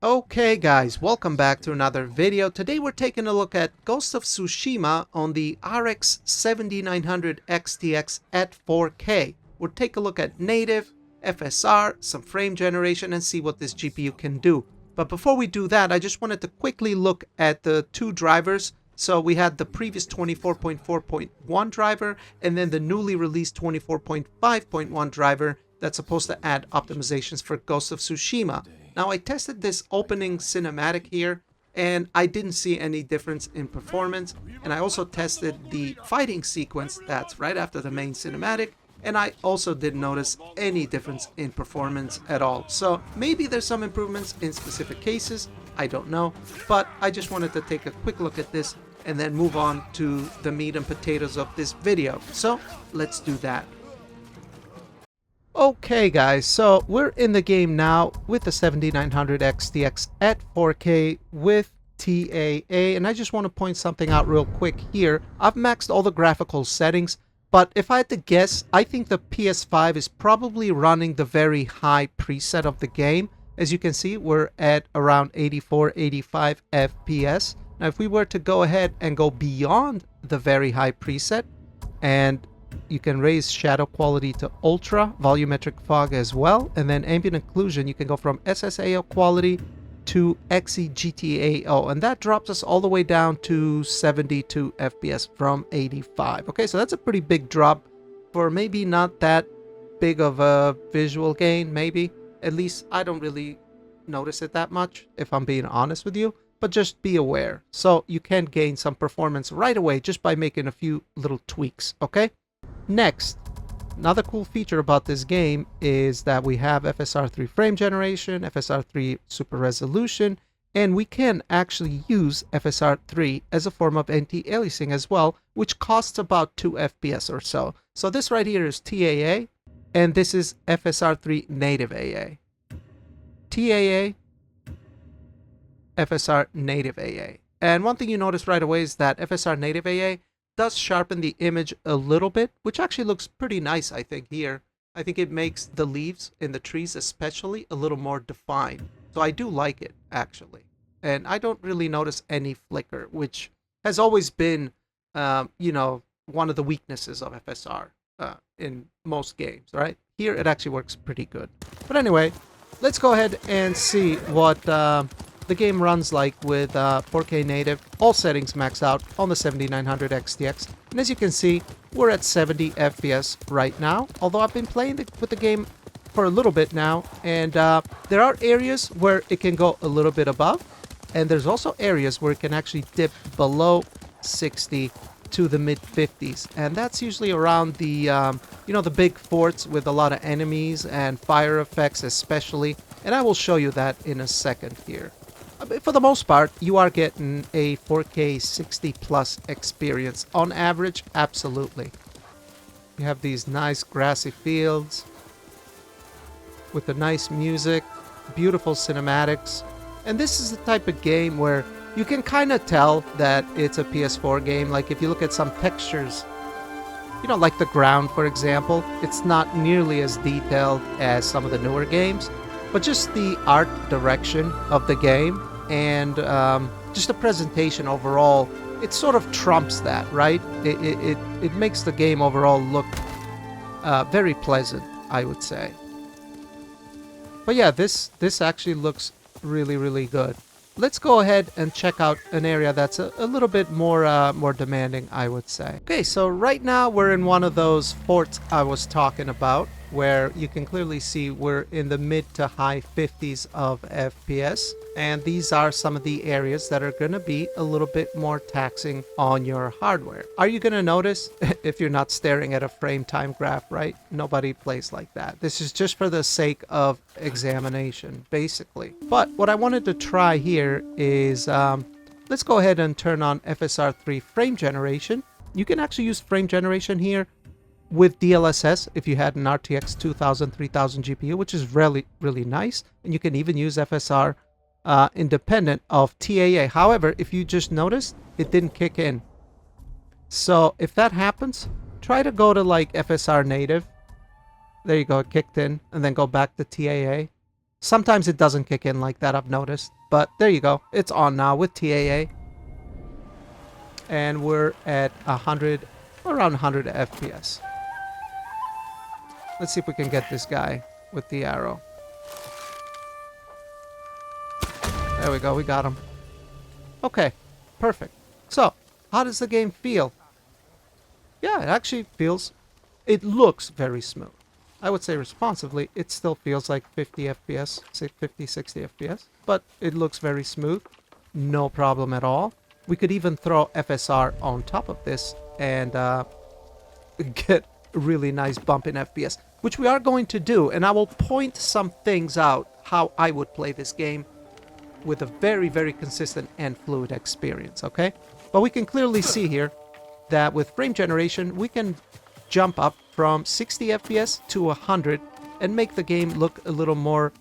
Okay guys, welcome back to another video. Today we're taking a look at Ghost of Tsushima on the RX 7900 XTX at 4K. We'll take a look at native, FSR, some frame generation, and see what this GPU can do. But before we do that, I just wanted to quickly look at the two drivers. So we had the previous 24.4.1 driver and then the newly released 24.5.1 driver that's supposed to add optimizations for Ghost of Tsushima. Now I tested this opening cinematic here and I didn't see any difference in performance, and I also tested the fighting sequence that's right after the main cinematic, and I also didn't notice any difference in performance at all. So maybe there's some improvements in specific cases, I don't know, but I just wanted to take a quick look at this and then move on to the meat and potatoes of this video. So let's do that. Okay guys, so we're in the game now with the 7900 XTX at 4K with TAA, and I just want to point something out real quick here. I've maxed all the graphical settings, but if I had to guess, I think the PS5 is probably running the very high preset of the game. As you can see, we're at around 84, 85 FPS. Now if we were to go ahead and go beyond the very high preset, and you can raise shadow quality to ultra, volumetric fog as well, and then ambient occlusion, you can go from SSAO quality to XeGTAO, and that drops us all the way down to 72 FPS from 85. Okay, so that's a pretty big drop for maybe not that big of a visual gain, maybe. At least I don't really notice it that much, if I'm being honest with you, but just be aware. So you can gain some performance right away just by making a few little tweaks, okay? Next, another cool feature about this game is that we have FSR3 frame generation, FSR3 super resolution, and we can actually use FSR3 as a form of anti-aliasing as well, which costs about 2 FPS or so. So this right here is TAA, and this is FSR3 native AA. TAA, FSR native AA. And one thing you notice right away is that FSR native AA does sharpen the image a little bit, which actually looks pretty nice, I think, here. I think it makes the leaves in the trees especially a little more defined. So I do like it, actually. And I don't really notice any flicker, which has always been, you know, one of the weaknesses of FSR in most games, right? Here it actually works pretty good. But anyway, let's go ahead and see what the game runs like with 4K native, all settings maxed out on the 7900 XTX. And as you can see, we're at 70 FPS right now, although I've been playing with the game for a little bit now, and there are areas where it can go a little bit above, and there's also areas where it can actually dip below 60 to the mid 50s, and that's usually around the you know, the big forts with a lot of enemies and fire effects especially, and I will show you that in a second here. For the most part, you are getting a 4K 60 plus experience on average, absolutely. You have these nice grassy fields with the nice music, beautiful cinematics, and this is the type of game where you can kind of tell that it's a PS4 game. Like if you look at some textures, you know, like the ground, for example, it's not nearly as detailed as some of the newer games, but just the art direction of the game and just the presentation overall, it sort of trumps that, right? It makes the game overall look very pleasant, I would say. But yeah, this actually looks really, really good. Let's go ahead and check out an area that's a little bit more more demanding, I would say. Okay, so right now we're in one of those forts I was talking about, where you can clearly see we're in the mid to high 50s of FPS, and these are some of the areas that are going to be a little bit more taxing on your hardware. Are you going to notice if you're not staring at a frame time graph, right? Nobody plays like that. This is just for the sake of examination, basically. But what I wanted to try here is, let's go ahead and turn on FSR3 frame generation. You can actually use frame generation here with DLSS if you had an RTX 2000, 3000 GPU, which is really, really nice. And you can even use FSR independent of TAA. However, if you just noticed, it didn't kick in. So if that happens, try to go to like FSR native. There you go, it kicked in, and then go back to TAA. Sometimes it doesn't kick in like that, I've noticed. But there you go. It's on now with TAA. And we're at 100, around 100 FPS. Let's see if we can get this guy with the arrow. There we go, we got him. Okay, perfect. So, how does the game feel? Yeah, it actually feels... It looks very smooth. I would say responsively, it still feels like 50 FPS, say 50, 60 FPS. But it looks very smooth. No problem at all. We could even throw FSR on top of this and get a really nice bump in FPS. Which we are going to do, and I will point some things out how I would play this game with a very, very consistent and fluid experience, okay? But we can clearly see here that with frame generation, we can jump up from 60 FPS to 100 and make the game look a little more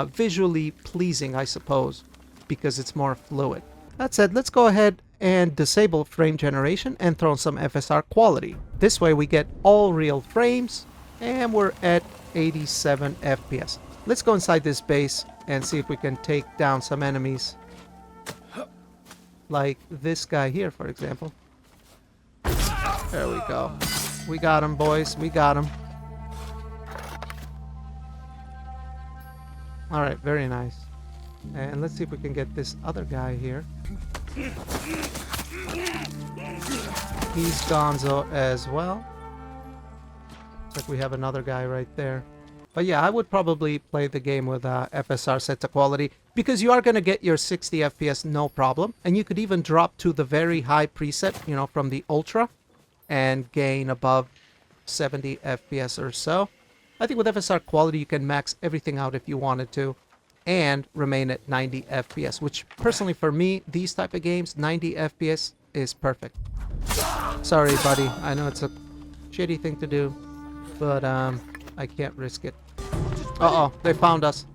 visually pleasing, I suppose, because it's more fluid. That said, let's go ahead and disable frame generation and throw in some FSR quality. This way we get all real frames, and we're at 87 FPS. Let's go inside this base and see if we can take down some enemies. Like this guy here, for example. There we go. We got him, boys. We got him. Alright, very nice. And let's see if we can get this other guy here. He's gonzo as well. Looks like we have another guy right there. But yeah, I would probably play the game with FSR set to quality, because you are going to get your 60 FPS no problem. And you could even drop to the very high preset, you know, from the Ultra, and gain above 70 FPS or so. I think with FSR quality you can max everything out if you wanted to, and remain at 90 FPS, which personally for me, these type of games, 90 FPS is perfect. Sorry buddy, I know it's a shitty thing to do, but I can't risk it. Uh-oh, they found us.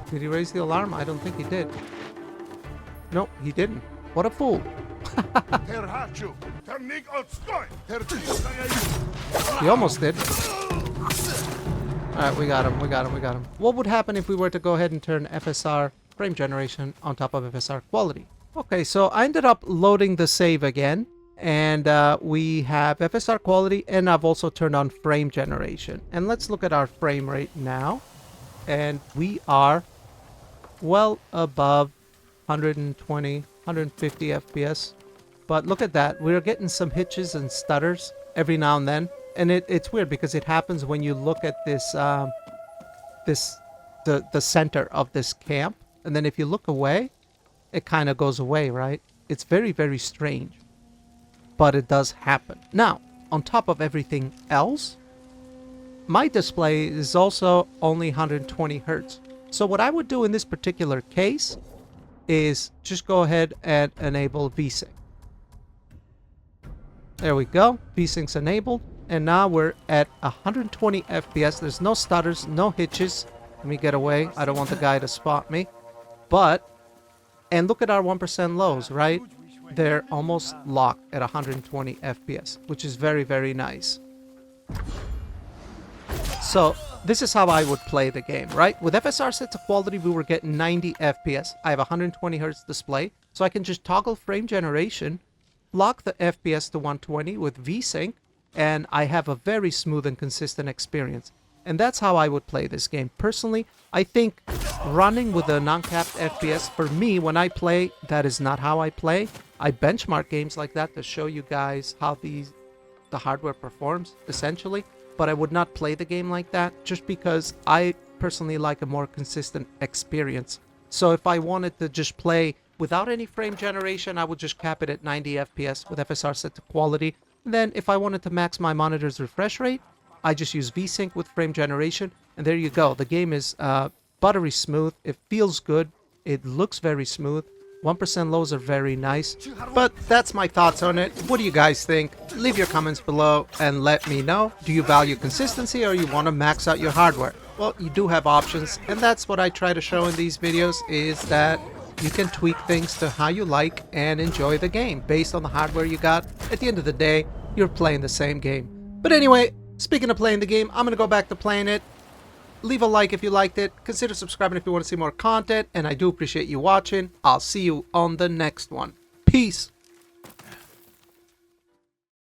Did he raise the alarm? I don't think he did. Nope, he didn't. What a fool. He almost did. Alright, we got him, we got him, we got him. What would happen if we were to go ahead and turn FSR frame generation on top of FSR quality? Okay, so I ended up loading the save again. And we have FSR quality, and I've also turned on frame generation. And let's look at our frame rate now. And we are well above 120, 150 FPS. But look at that. We're getting some hitches and stutters every now and then. And it's weird because it happens when you look at this, the center of this camp. And then if you look away, it kind of goes away, right? It's very, very strange. But it does happen. Now, on top of everything else, my display is also only 120 Hertz. So what I would do in this particular case is just go ahead and enable VSync. There we go. VSync's enabled. And now we're at 120 FPS. There's no stutters, no hitches. Let me get away. I don't want the guy to spot me. And look at our 1% lows, right? They're almost locked at 120 FPS, which is very, very nice. So this is how I would play the game, right? With FSR set to quality, we were getting 90 FPS. I have a 120 Hertz display, so I can just toggle frame generation, lock the FPS to 120 with VSync, and I have a very smooth and consistent experience. And that's how I would play this game. Personally, I think running with a non-capped FPS, for me, when I play, that is not how I play. I benchmark games like that to show you guys how the hardware performs, essentially. But I would not play the game like that, just because I personally like a more consistent experience. So if I wanted to just play without any frame generation, I would just cap it at 90 FPS with FSR set to quality. And then if I wanted to max my monitor's refresh rate, I just use VSync with frame generation, and there you go. The game is buttery smooth. It feels good. It looks very smooth. 1% lows are very nice. But that's my thoughts on it. What do you guys think? Leave your comments below and let me know. Do you value consistency, or you want to max out your hardware? Well, you do have options, and that's what I try to show in these videos, is that you can tweak things to how you like and enjoy the game based on the hardware you got. At the end of the day, you're playing the same game. But anyway, Speaking of playing the game, I'm going to go back to playing it. Leave a like if you liked it. Consider subscribing if you want to see more content. And I do appreciate you watching. I'll see you on the next one. Peace.